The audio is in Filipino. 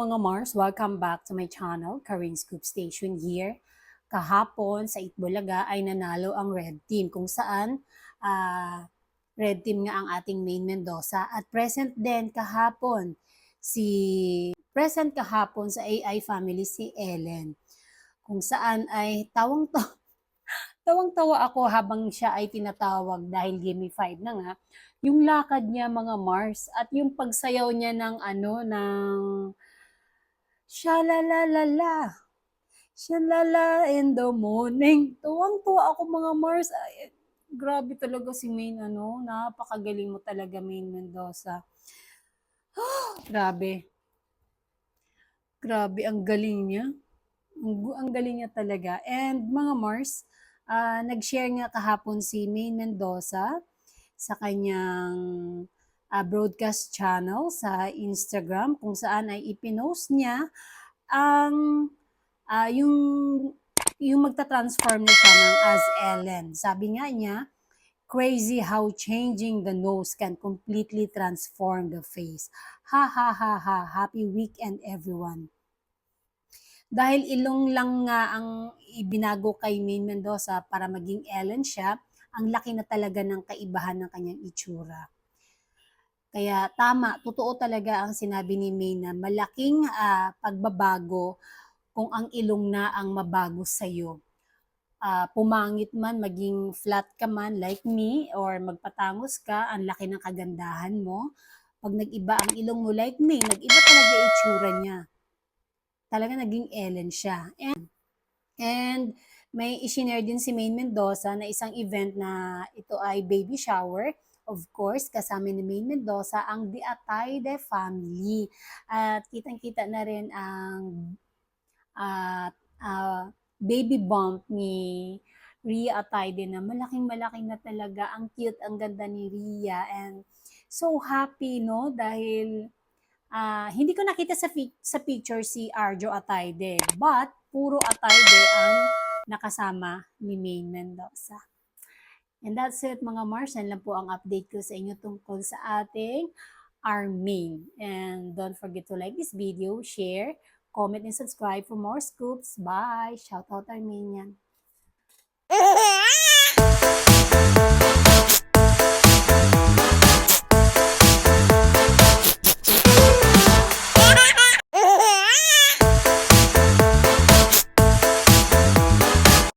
mga Mars, welcome back to my channel, Karin Scoop Station here. Kahapon sa Itbulaga ay nanalo ang Red Team kung saan Red Team nga ang ating main Mendoza at present kahapon sa AI family si Ellen kung saan ay tawang-tawa ako habang siya ay tinatawag dahil Gimme 5 na nga. Yung lakad niya mga Mars at yung pagsayaw niya ng Sha-la-la-la-la. Sha-la-la in the morning. Tuwang-tuwa ako mga Mars. Ay, grabe talaga si Maine, napakagaling mo talaga, Maine Mendoza. Grabe. Grabe, ang galing niya. Ang galing niya talaga. And mga Mars, nag-share nga kahapon si Maine Mendoza sa kanyang broadcast channel sa Instagram kung saan ay ipinost niya ang yung magta-transform na siya ng as Ellen. Sabi nga niya, crazy how changing the nose can completely transform the face. Ha ha ha ha, happy weekend everyone. Dahil ilong lang nga ang ibinago kay Maine Mendoza para maging Ellen siya, ang laki na talaga ng kaibahan ng kanyang itsura. Kaya tama, totoo talaga ang sinabi ni Maine na malaking pagbabago kung ang ilong na ang mabago sa'yo. Pumangit man, maging flat ka man like me, or magpatangos ka, ang laki ng kagandahan mo. Pag nag-iba ang ilong mo like me, nag-iba talaga itsura niya. Talaga naging Ellen siya. And may isinare din si Maine Mendoza na isang event na ito ay baby shower. Of course, kasama ni Maine Mendoza ang The Atayde family. At kitang-kita na rin ang baby bump ni Ria Atayde na malaking-malaki na talaga. Ang cute, ang ganda ni Ria. And so happy, no? Dahil hindi ko nakita sa picture si Arjo Atayde. But puro Atayde ang nakasama ni Maine Mendoza. And that's it mga Mars. Yan lang po ang update ko sa inyo tungkol sa ating Maine. And don't forget to like this video, share, comment, and subscribe for more scoops. Bye! Shout out Armenian.